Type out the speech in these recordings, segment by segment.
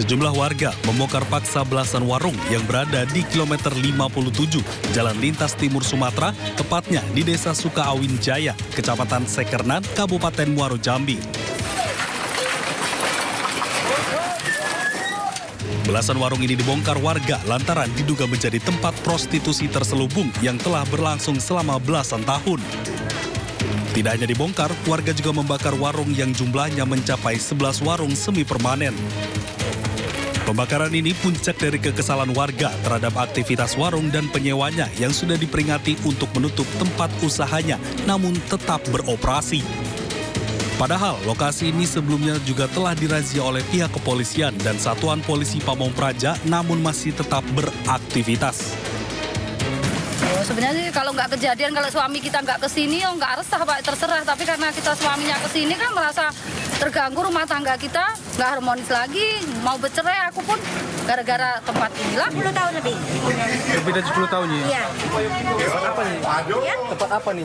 Sejumlah warga membongkar paksa belasan warung yang berada di kilometer 57 Jalan Lintas Timur Sumatera, tepatnya di Desa Sukaawin Jaya, Kecamatan Sekernan, Kabupaten Muaro Jambi. Belasan warung ini dibongkar warga lantaran diduga menjadi tempat prostitusi terselubung yang telah berlangsung selama belasan tahun. Tidak hanya dibongkar, warga juga membakar warung yang jumlahnya mencapai 11 warung semi permanen. Pembakaran ini puncak dari kekesalan warga terhadap aktivitas warung dan penyewanya yang sudah diperingati untuk menutup tempat usahanya, namun tetap beroperasi. Padahal lokasi ini sebelumnya juga telah dirazia oleh pihak kepolisian dan Satuan Polisi Pamong Praja, namun masih tetap beraktivitas. Sebenarnya kalau nggak kejadian, kalau suami kita nggak kesini, nggak resah Pak, terserah. Tapi karena kita suaminya kesini kan merasa terganggu rumah tangga kita, nggak harmonis lagi, mau bercerai aku pun gara-gara tempat inilah. 10 tahun lebih. Lebih dari 10 tahun ya? Iya. Tempat apa nih? Ya? Tempat apa nih?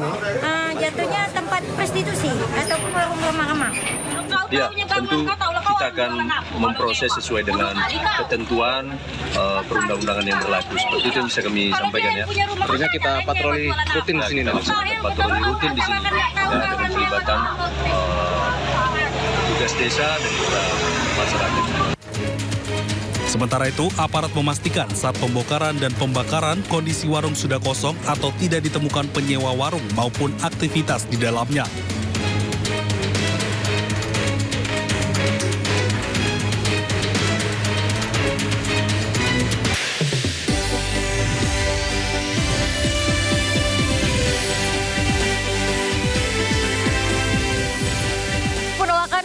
Jatuhnya tempat prostitusi ataupun warung remang-remang. Ya, tentu kita akan memproses sesuai dengan ketentuan perundang-undangan yang berlaku. Seperti itu yang bisa kami sampaikan ya. Artinya kita patroli rutin di sini nanti. Patroli rutin di sini ya, dengan pelibatan tugas desa dan juga masyarakat. Sementara itu, aparat memastikan saat pembongkaran dan pembakaran kondisi warung sudah kosong atau tidak ditemukan penyewa warung maupun aktivitas di dalamnya.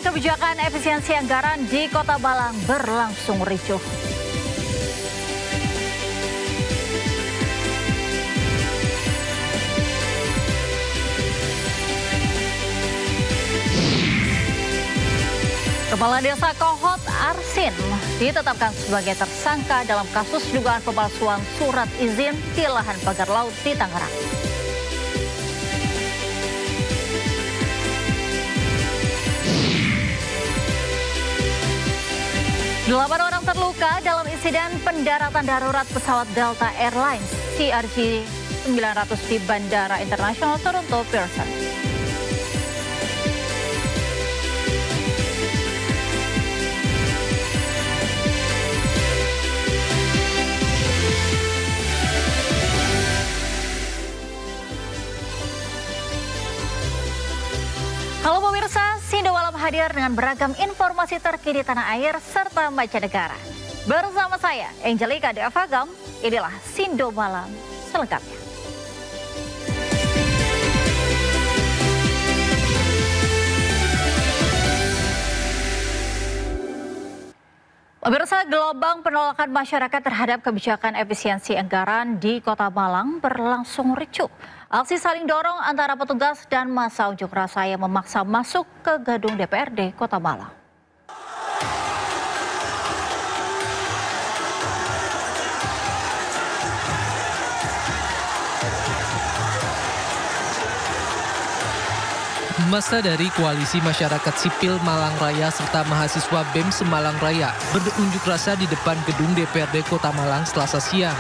Kebijakan efisiensi anggaran di Kota Malang berlangsung ricuh. Kepala Desa Kohot Arsin ditetapkan sebagai tersangka dalam kasus dugaan pemalsuan surat izin di lahan pagar laut di Tangerang. Delapan orang terluka dalam insiden pendaratan darurat pesawat Delta Airlines CRJ-900 di Bandara Internasional Toronto Pearson. Halo pemirsa, Sindo Malam hadir dengan beragam informasi terkini tanah air serta mancanegara. Bersama saya, Angelika Devagam, inilah Sindo Malam selengkapnya. Pemirsa, gelombang penolakan masyarakat terhadap kebijakan efisiensi anggaran di Kota Malang berlangsung ricuh. Aksi saling dorong antara petugas dan massa unjuk rasa yang memaksa masuk ke gedung DPRD Kota Malang. Massa dari Koalisi Masyarakat Sipil Malang Raya serta mahasiswa BEM Semalang Raya berunjuk rasa di depan gedung DPRD Kota Malang Selasa siang.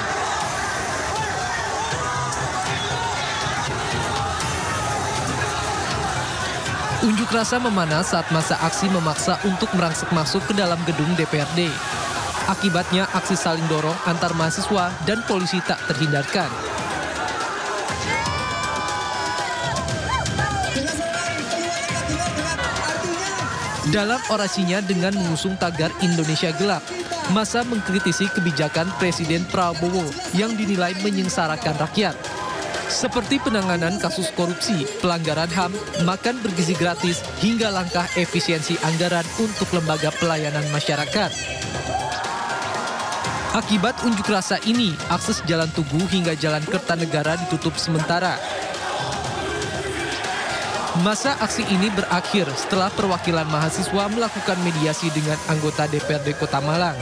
Unjuk rasa memanas saat massa aksi memaksa untuk merangsek masuk ke dalam gedung DPRD. Akibatnya aksi saling dorong antar mahasiswa dan polisi tak terhindarkan. Dalam orasinya dengan mengusung tagar Indonesia Gelap, massa mengkritisi kebijakan Presiden Prabowo yang dinilai menyengsarakan rakyat. Seperti penanganan kasus korupsi, pelanggaran HAM, makan bergizi gratis, hingga langkah efisiensi anggaran untuk lembaga pelayanan masyarakat. Akibat unjuk rasa ini, akses Jalan Tugu hingga Jalan Kertanegara ditutup sementara. Masa aksi ini berakhir setelah perwakilan mahasiswa melakukan mediasi dengan anggota DPRD Kota Malang.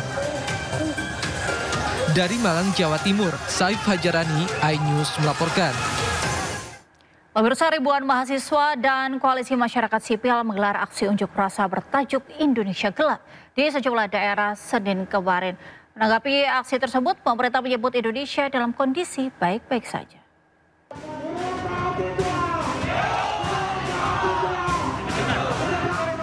Dari Malang, Jawa Timur, Saif Hajarani, iNews melaporkan. Pemirsa, ribuan mahasiswa dan koalisi masyarakat sipil menggelar aksi unjuk rasa bertajuk Indonesia Gelap di sejumlah daerah Senin kemarin. Menanggapi aksi tersebut, pemerintah menyebut Indonesia dalam kondisi baik-baik saja.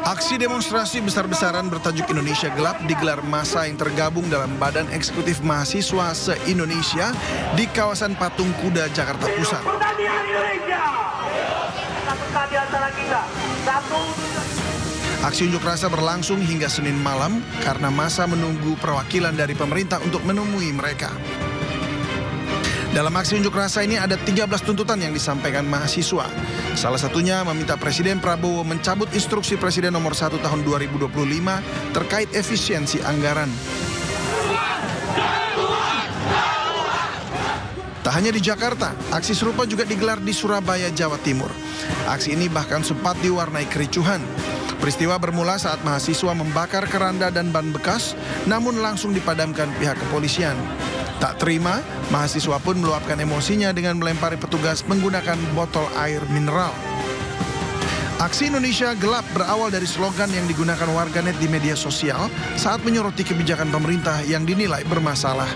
Aksi demonstrasi besar-besaran bertajuk Indonesia Gelap digelar massa yang tergabung dalam Badan Eksekutif Mahasiswa se-Indonesia di kawasan Patung Kuda, Jakarta Pusat. Aksi unjuk rasa berlangsung hingga Senin malam karena massa menunggu perwakilan dari pemerintah untuk menemui mereka. Dalam aksi unjuk rasa ini ada 13 tuntutan yang disampaikan mahasiswa. Salah satunya meminta Presiden Prabowo mencabut instruksi Presiden nomor 1 tahun 2025 terkait efisiensi anggaran. Tak hanya di Jakarta, aksi serupa juga digelar di Surabaya, Jawa Timur. Aksi ini bahkan sempat diwarnai kericuhan. Peristiwa bermula saat mahasiswa membakar keranda dan ban bekas, namun langsung dipadamkan pihak kepolisian. Tak terima, mahasiswa pun meluapkan emosinya dengan melempari petugas menggunakan botol air mineral. Aksi Indonesia Gelap berawal dari slogan yang digunakan warganet di media sosial saat menyoroti kebijakan pemerintah yang dinilai bermasalah.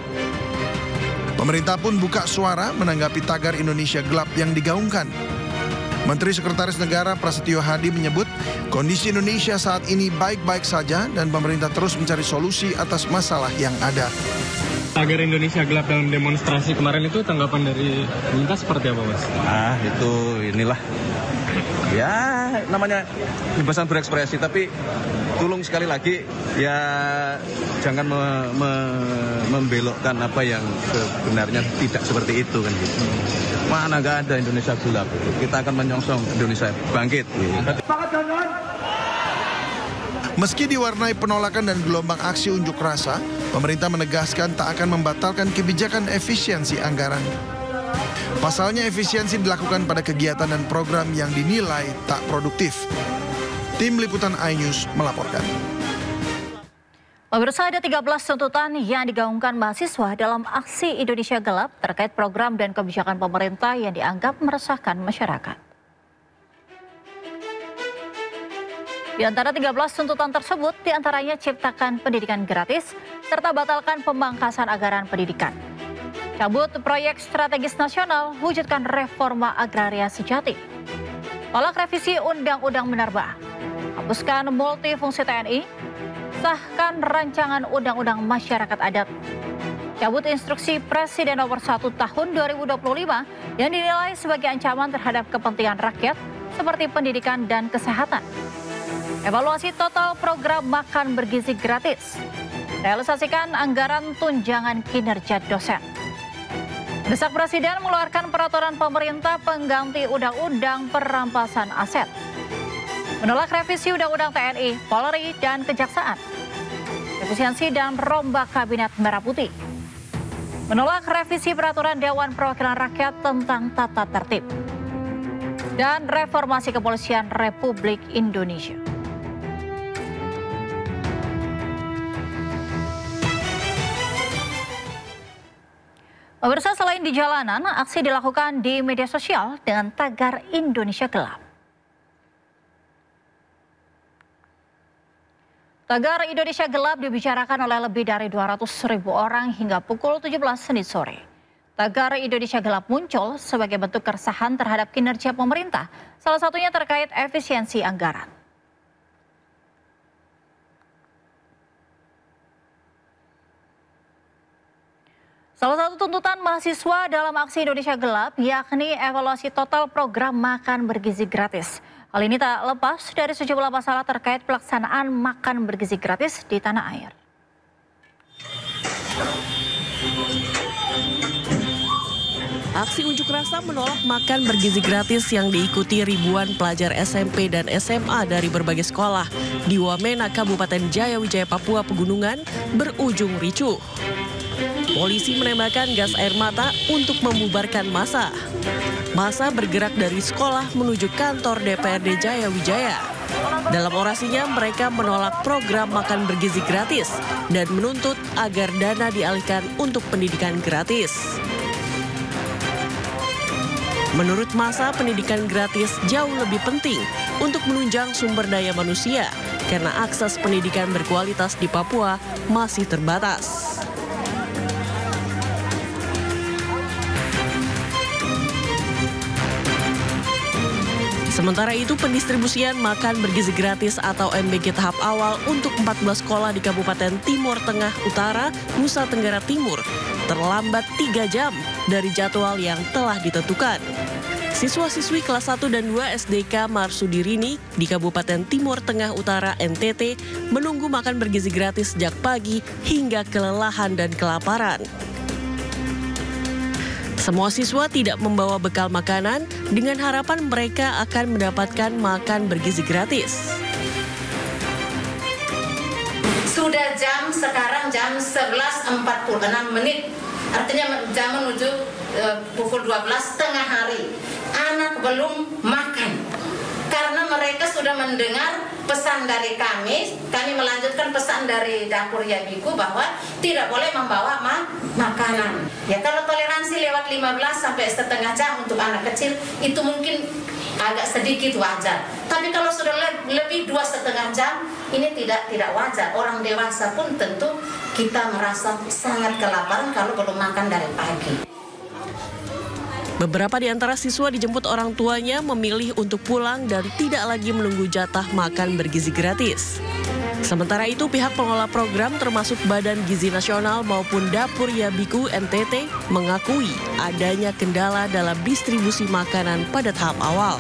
Pemerintah pun buka suara menanggapi tagar Indonesia Gelap yang digaungkan. Menteri Sekretaris Negara Prasetyo Hadi menyebut kondisi Indonesia saat ini baik-baik saja dan pemerintah terus mencari solusi atas masalah yang ada. Tagar Indonesia Gelap dalam demonstrasi kemarin itu tanggapan dari pemerintah seperti apa, Mas? Itu inilah. Ya, namanya kebebasan berekspresi, tapi tolong sekali lagi ya jangan membelokkan apa yang sebenarnya tidak seperti itu kan gitu. Mana nggak ada Indonesia Gelap. Kita akan menyongsong Indonesia bangkit. Meski diwarnai penolakan dan gelombang aksi unjuk rasa, pemerintah menegaskan tak akan membatalkan kebijakan efisiensi anggaran. Pasalnya efisiensi dilakukan pada kegiatan dan program yang dinilai tak produktif. Tim Liputan iNews melaporkan. Pemirsa, ada 13 tuntutan yang digaungkan mahasiswa dalam aksi Indonesia Gelap terkait program dan kebijakan pemerintah yang dianggap meresahkan masyarakat. Di antara 13 tuntutan tersebut, diantaranya ciptakan pendidikan gratis, serta batalkan pemangkasan anggaran pendidikan. Cabut proyek strategis nasional, wujudkan reforma agraria sejati. Tolak revisi Undang-Undang Minerba. Hapuskan multifungsi TNI. Sahkan rancangan Undang-Undang Masyarakat Adat. Cabut instruksi Presiden nomor 1 tahun 2025 yang dinilai sebagai ancaman terhadap kepentingan rakyat seperti pendidikan dan kesehatan. Evaluasi total program makan bergizi gratis. Realisasikan anggaran tunjangan kinerja dosen. Desak Presiden mengeluarkan peraturan pemerintah pengganti Undang-Undang Perampasan Aset. Menolak revisi Undang-Undang TNI, Polri, dan Kejaksaan. Efisiensi dan rombak Kabinet Merah Putih. Menolak revisi peraturan Dewan Perwakilan Rakyat tentang tata tertib. Dan reformasi Kepolisian Republik Indonesia. Pemirsa, selain di jalanan, aksi dilakukan di media sosial dengan tagar Indonesia Gelap. Tagar Indonesia Gelap dibicarakan oleh lebih dari 200.000 orang hingga pukul 17 Senin sore. Tagar Indonesia Gelap muncul sebagai bentuk keresahan terhadap kinerja pemerintah, salah satunya terkait efisiensi anggaran. Salah satu tuntutan mahasiswa dalam aksi Indonesia Gelap yakni evaluasi total program makan bergizi gratis. Hal ini tak lepas dari sejumlah masalah terkait pelaksanaan makan bergizi gratis di tanah air. Aksi unjuk rasa menolak makan bergizi gratis yang diikuti ribuan pelajar SMP dan SMA dari berbagai sekolah di Wamena, Kabupaten Jayawijaya, Papua Pegunungan berujung ricuh. Polisi menembakkan gas air mata untuk membubarkan massa. Massa bergerak dari sekolah menuju kantor DPRD Jayawijaya. Dalam orasinya, mereka menolak program makan bergizi gratis dan menuntut agar dana dialihkan untuk pendidikan gratis. Menurut massa, pendidikan gratis jauh lebih penting untuk menunjang sumber daya manusia karena akses pendidikan berkualitas di Papua masih terbatas. Sementara itu, pendistribusian makan bergizi gratis atau MBG tahap awal untuk 14 sekolah di Kabupaten Timur Tengah Utara, Nusa Tenggara Timur terlambat 3 jam dari jadwal yang telah ditentukan. Siswa-siswi kelas 1 dan 2 SDK Marsudirini di Kabupaten Timur Tengah Utara NTT menunggu makan bergizi gratis sejak pagi hingga kelelahan dan kelaparan. Semua siswa tidak membawa bekal makanan dengan harapan mereka akan mendapatkan makan bergizi gratis. Sudah sekarang jam 11.46 menit, artinya jam menuju pukul 12 tengah hari. Anak belum makan karena mereka sudah mendengar pesan dari kami melanjutkan pesan dari Dapur Yabiku bahwa tidak boleh membawa makanan. Ya, kalau toleransi lewat 15 sampai setengah jam untuk anak kecil itu mungkin agak sedikit wajar. Tapi kalau sudah lebih 2,5 jam ini tidak wajar. Orang dewasa pun tentu kita merasa sangat kelaparan kalau belum makan dari pagi. Beberapa di antara siswa dijemput orang tuanya memilih untuk pulang dan tidak lagi menunggu jatah makan bergizi gratis. Sementara itu, pihak pengelola program termasuk Badan Gizi Nasional maupun Dapur Yabiku NTT mengakui adanya kendala dalam distribusi makanan pada tahap awal.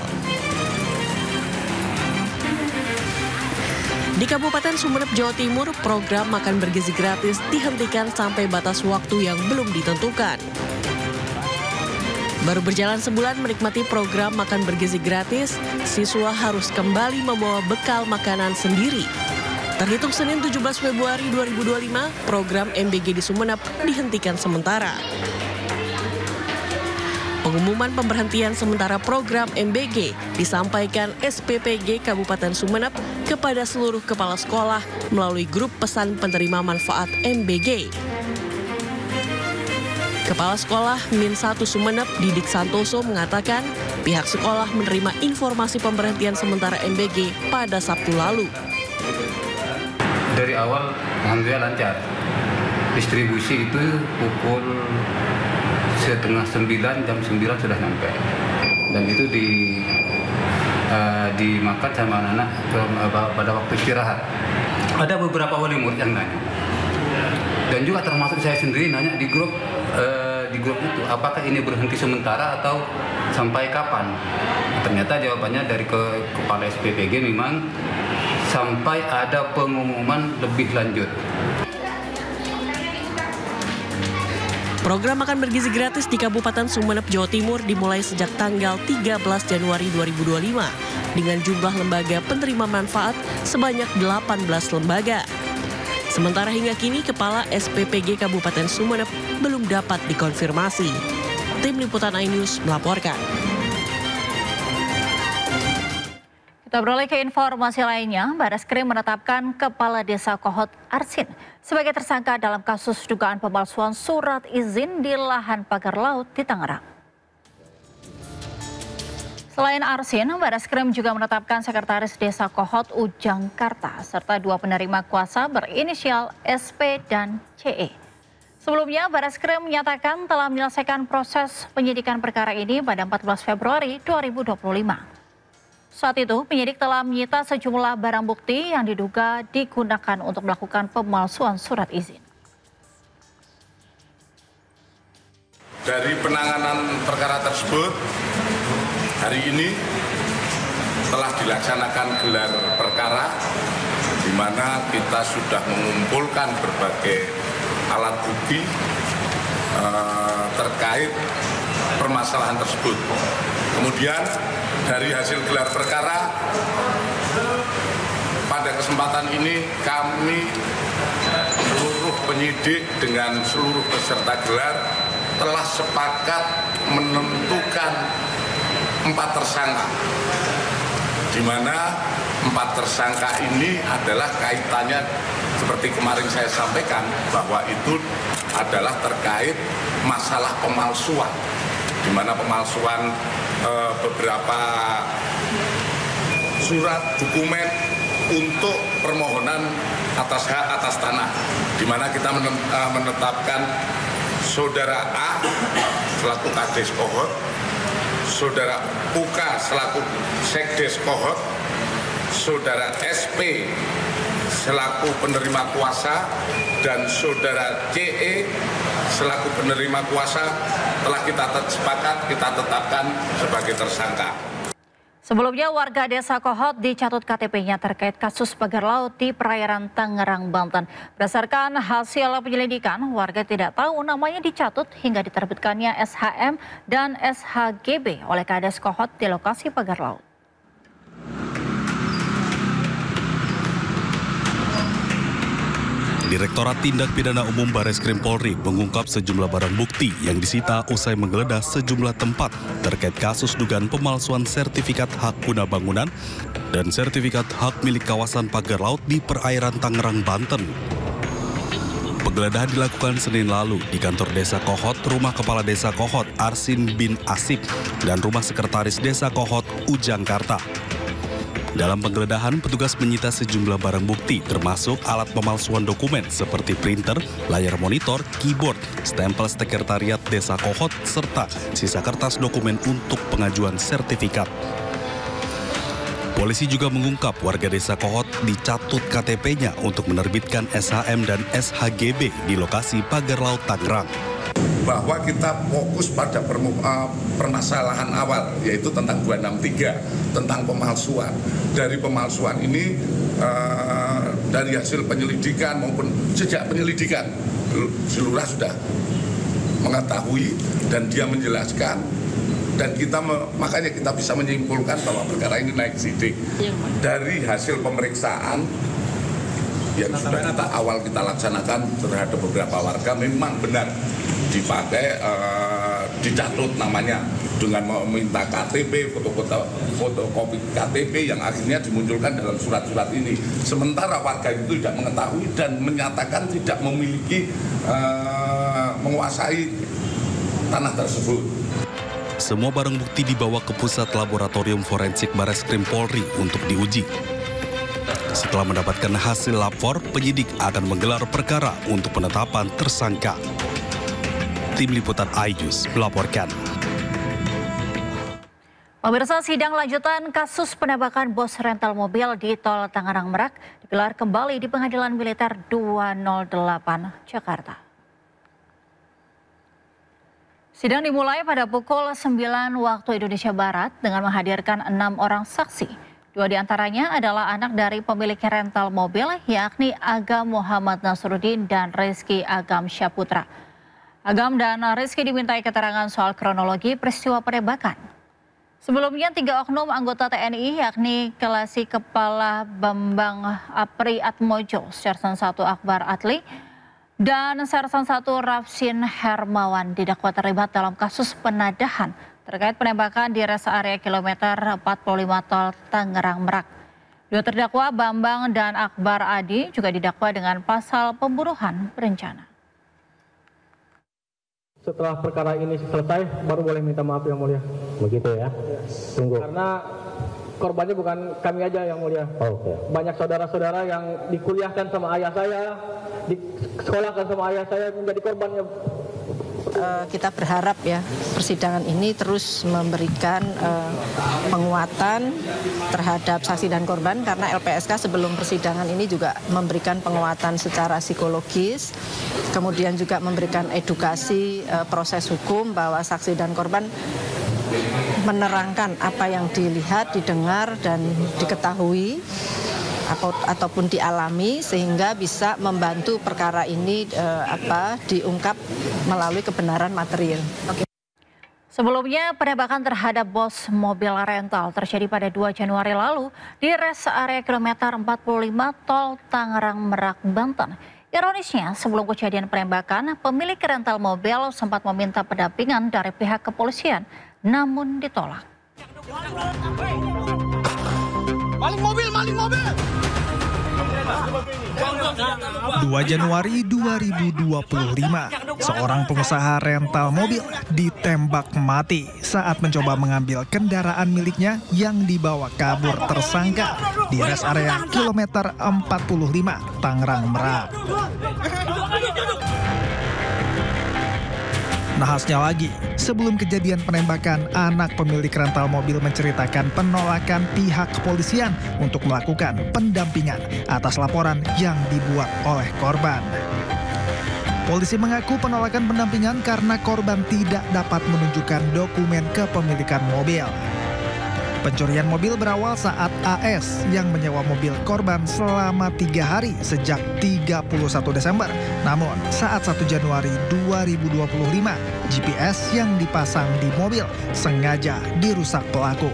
Di Kabupaten Sumeneb, Jawa Timur, program makan bergizi gratis dihentikan sampai batas waktu yang belum ditentukan. Baru berjalan sebulan menikmati program makan bergizi gratis, siswa harus kembali membawa bekal makanan sendiri. Terhitung Senin 17 Februari 2025, program MBG di Sumeneb dihentikan sementara. Pengumuman pemberhentian sementara program MBG disampaikan SPPG Kabupaten Sumeneb kepada seluruh kepala sekolah melalui grup pesan penerima manfaat MBG. Kepala Sekolah Min 1 Sumeneb, Didik Santoso mengatakan pihak sekolah menerima informasi pemberhentian sementara MBG pada Sabtu lalu. Dari awal alhamdulillah lancar. Distribusi itu pukul 8:30, jam 9 sudah sampai. Dan itu dimakan sama anak-anak pada waktu istirahat. Ada beberapa wali murid yang nanya. Dan juga termasuk saya sendiri nanya di grup itu, apakah ini berhenti sementara atau sampai kapan? Ternyata jawabannya dari kepala SPPG memang sampai ada pengumuman lebih lanjut. Program makan bergizi gratis di Kabupaten Sumeneb, Jawa Timur dimulai sejak tanggal 13 Januari 2025 dengan jumlah lembaga penerima manfaat sebanyak 18 lembaga. Sementara hingga kini Kepala SPPG Kabupaten Sumeneb belum dapat dikonfirmasi. Tim Liputan iNews melaporkan. Kita beralih ke informasi lainnya, Barreskrim menetapkan Kepala Desa Kohot Arsin sebagai tersangka dalam kasus dugaan pemalsuan surat izin di lahan pagar laut di Tangerang. Selain Arsin, Barreskrim juga menetapkan Sekretaris Desa Kohot Ujang Karta serta 2 penerima kuasa berinisial SP dan CE. Sebelumnya, Barreskrim menyatakan telah menyelesaikan proses penyidikan perkara ini pada 14 Februari 2025. Saat itu, penyidik telah menyita sejumlah barang bukti yang diduga digunakan untuk melakukan pemalsuan surat izin. Dari penanganan perkara tersebut, hari ini telah dilaksanakan gelar perkara di mana kita sudah mengumpulkan berbagai alat bukti terkait permasalahan tersebut. Kemudian dari hasil gelar perkara pada kesempatan ini kami seluruh penyidik dengan seluruh peserta gelar telah sepakat menentukan 4 tersangka, di mana 4 tersangka ini adalah kaitannya seperti kemarin saya sampaikan bahwa itu adalah terkait masalah pemalsuan di mana pemalsuan beberapa surat dokumen untuk permohonan atas hak atas tanah, di mana kita menetapkan saudara A selaku Kades Kohot, saudara UK selaku Sekdes Kohot, saudara SP selaku penerima kuasa, dan saudara CE selaku penerima kuasa telah kita sepakat kita tetapkan sebagai tersangka. Sebelumnya warga desa Kohot dicatut KTP-nya terkait kasus pagar laut di perairan Tangerang, Banten. Berdasarkan hasil penyelidikan, warga tidak tahu namanya dicatut hingga diterbitkannya SHM dan SHGB oleh Kades Kohot di lokasi pagar laut. Direktorat Tindak Pidana Umum Bareskrim Polri mengungkap sejumlah barang bukti yang disita usai menggeledah sejumlah tempat terkait kasus dugaan pemalsuan sertifikat hak guna bangunan dan sertifikat hak milik kawasan pagar laut di perairan Tangerang, Banten. Penggeledahan dilakukan Senin lalu di kantor Desa Kohot, rumah Kepala Desa Kohot Arsin bin Asip, dan rumah Sekretaris Desa Kohot Ujangkarta. Dalam penggeledahan, petugas menyita sejumlah barang bukti termasuk alat pemalsuan dokumen seperti printer, layar monitor, keyboard, stempel sekretariat Desa Kohot, serta sisa kertas dokumen untuk pengajuan sertifikat. Polisi juga mengungkap warga Desa Kohot dicatut KTP-nya untuk menerbitkan SHM dan SHGB di lokasi pagar laut Tangerang. Bahwa kita fokus pada permasalahan awal, yaitu tentang 263, tentang pemalsuan. Dari pemalsuan ini, dari hasil penyelidikan maupun sejak penyelidikan, Lurah sudah mengetahui dan dia menjelaskan, dan makanya kita bisa menyimpulkan bahwa perkara ini naik sidik. Dari hasil pemeriksaan yang sudah kita laksanakan terhadap beberapa warga, memang benar dipakai dicatut namanya dengan meminta KTP, fotokopi KTP yang akhirnya dimunculkan dalam surat-surat ini. Sementara warga itu tidak mengetahui dan menyatakan tidak memiliki menguasai tanah tersebut. Semua barang bukti dibawa ke pusat laboratorium forensik Bareskrim Polri untuk diuji. Setelah mendapatkan hasil lapor, penyidik akan menggelar perkara untuk penetapan tersangka. Tim Liputan iNews melaporkan. Pemirsa, sidang lanjutan kasus penembakan bos rental mobil di Tol Tangerang Merak digelar kembali di Pengadilan Militer 208 Jakarta. Sidang dimulai pada pukul 9 waktu Indonesia Barat dengan menghadirkan 6 orang saksi. 2 diantaranya adalah anak dari pemilik rental mobil, yakni Agam Muhammad Nasruddin dan Rizky Agam Syaputra. Agam dan Rizky dimintai keterangan soal kronologi peristiwa penembakan. Sebelumnya 3 oknum anggota TNI, yakni Kelasi Kepala Bambang Apri Atmojo, Sersan 1 Akbar Atli, dan Sersan 1 Rafsin Hermawan didakwa terlibat dalam kasus penadahan terkait penembakan di res area kilometer 45 Tol Tangerang Merak. 2 terdakwa Bambang dan Akbar Adi juga didakwa dengan pasal pembunuhan berencana. Setelah perkara ini selesai, baru boleh minta maaf Yang Mulia. Begitu ya? Tunggu. Karena korbannya bukan kami aja Yang Mulia. Banyak saudara-saudara yang dikuliahkan sama ayah saya, disekolahkan sama ayah saya menjadi korbannya. Kita berharap ya persidangan ini terus memberikan penguatan terhadap saksi dan korban, karena LPSK sebelum persidangan ini juga memberikan penguatan secara psikologis, kemudian juga memberikan edukasi proses hukum bahwa saksi dan korban menerangkan apa yang dilihat, didengar dan diketahui ataupun dialami, sehingga bisa membantu perkara ini diungkap melalui kebenaran material. Sebelumnya, penembakan terhadap bos mobil rental terjadi pada 2 Januari lalu di res area kilometer 45 Tol Tangerang Merak, Banten. Ironisnya, sebelum kejadian penembakan, pemilik rental mobil sempat meminta pendampingan dari pihak kepolisian, namun ditolak. Maling mobil, maling mobil! 2 Januari 2025, seorang pengusaha rental mobil ditembak mati saat mencoba mengambil kendaraan miliknya yang dibawa kabur tersangka di res area kilometer 45 Tangerang Merak. Nahasnya lagi, sebelum kejadian penembakan, anak pemilik rental mobil menceritakan penolakan pihak kepolisian untuk melakukan pendampingan atas laporan yang dibuat oleh korban. Polisi mengaku penolakan pendampingan karena korban tidak dapat menunjukkan dokumen kepemilikan mobil. Pencurian mobil berawal saat AS yang menyewa mobil korban selama 3 hari sejak 31 Desember. Namun saat 1 Januari 2025, GPS yang dipasang di mobil sengaja dirusak pelaku.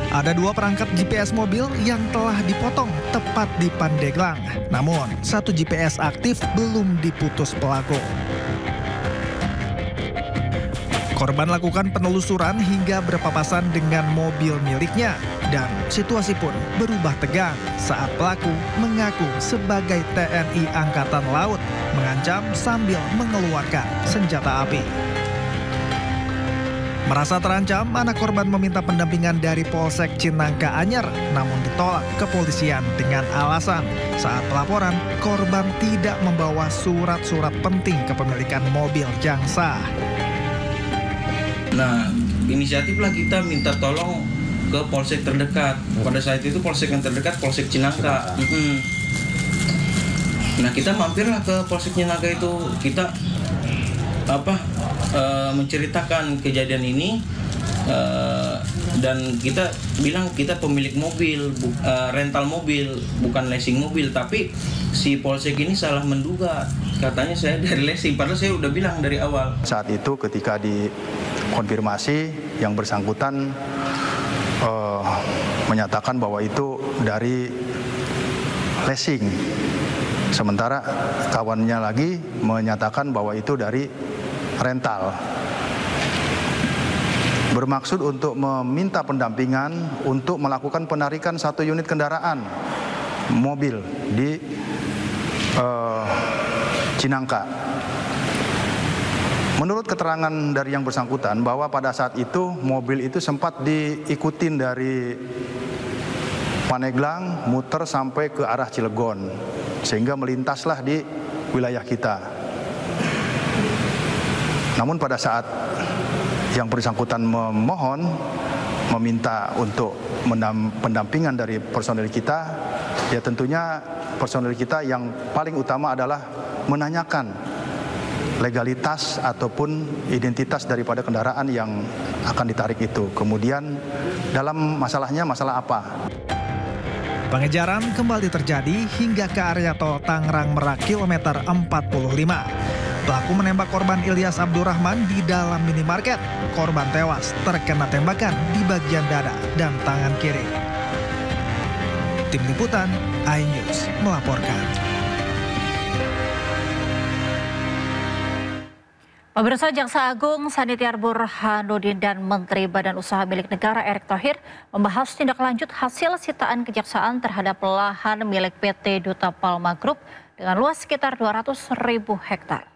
Ada 2 perangkat GPS mobil yang telah dipotong tepat di Pandeglang. Namun 1 GPS aktif belum diputus pelaku. Korban lakukan penelusuran hingga berpapasan dengan mobil miliknya dan situasi pun berubah tegang saat pelaku mengaku sebagai TNI Angkatan Laut mengancam sambil mengeluarkan senjata api. Merasa terancam, anak korban meminta pendampingan dari Polsek Cinangka Anyar, namun ditolak kepolisian dengan alasan saat pelaporan korban tidak membawa surat-surat penting kepemilikan mobil yang sah. Nah, inisiatiflah kita minta tolong ke polsek terdekat. Pada saat itu polsek yang terdekat Polsek Cinangka. Nah, kita mampirlah ke Polsek Cinangka itu. Kita menceritakan kejadian ini dan kita bilang kita pemilik mobil, rental mobil, bukan leasing mobil. Tapi si polsek ini salah menduga. Katanya saya dari leasing, padahal saya udah bilang dari awal. Saat itu ketika dikonfirmasi, yang bersangkutan menyatakan bahwa itu dari leasing. Sementara kawannya lagi menyatakan bahwa itu dari rental. Bermaksud untuk meminta pendampingan untuk melakukan penarikan 1 unit kendaraan mobil di Cinangka. Menurut keterangan dari yang bersangkutan bahwa pada saat itu mobil itu sempat diikutin dari Pandeglang muter sampai ke arah Cilegon sehingga melintaslah di wilayah kita. Namun pada saat yang bersangkutan meminta untuk pendampingan dari personel kita, ya tentunya personel kita yang paling utama adalah menanyakan legalitas ataupun identitas daripada kendaraan yang akan ditarik itu. Kemudian dalam masalahnya masalah apa? Pengejaran kembali terjadi hingga ke area tol Tangerang Merak kilometer 45. Pelaku menembak korban Ilyas Abdurrahman di dalam minimarket. Korban tewas terkena tembakan di bagian dada dan tangan kiri. Tim Liputan iNews melaporkan. Pemirsa, Jaksa Agung Sanitiar Burhanuddin dan Menteri Badan Usaha Milik Negara Erick Thohir membahas tindak lanjut hasil sitaan kejaksaan terhadap lahan milik PT Duta Palma Group dengan luas sekitar 200.000 hektar.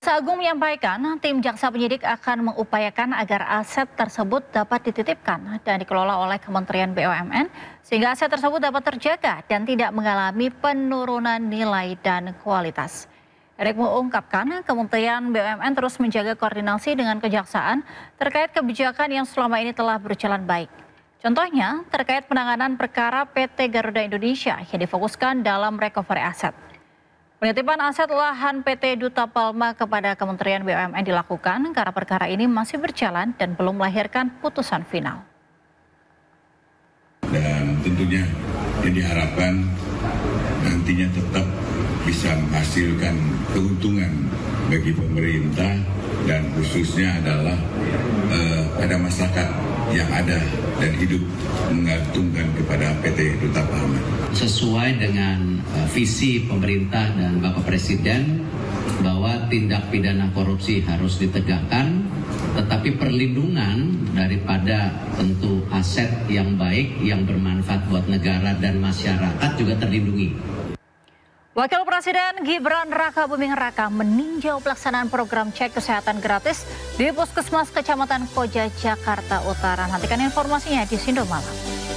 Jaksa Agung menyampaikan tim jaksa penyidik akan mengupayakan agar aset tersebut dapat dititipkan dan dikelola oleh Kementerian BUMN sehingga aset tersebut dapat terjaga dan tidak mengalami penurunan nilai dan kualitas. Erick mengungkapkan Kementerian BUMN terus menjaga koordinasi dengan kejaksaan terkait kebijakan yang selama ini telah berjalan baik. Contohnya terkait penanganan perkara PT Garuda Indonesia yang difokuskan dalam recovery aset. Penitipan aset lahan PT Duta Palma kepada Kementerian BUMN dilakukan karena perkara ini masih berjalan dan belum melahirkan putusan final. Dan tentunya yang diharapkan nantinya tetap bisa menghasilkan keuntungan bagi pemerintah dan khususnya adalah pada masyarakat yang ada dan hidup mengagungkan kepada PT Duta Palma. Sesuai dengan visi pemerintah dan Bapak Presiden bahwa tindak pidana korupsi harus ditegakkan, tetapi perlindungan daripada tentu aset yang baik, yang bermanfaat buat negara dan masyarakat juga terlindungi. Wakil Presiden Gibran Rakabuming Raka meninjau pelaksanaan program cek kesehatan gratis di Puskesmas Kecamatan Koja, Jakarta Utara. Nantikan informasinya di Sindo Malam.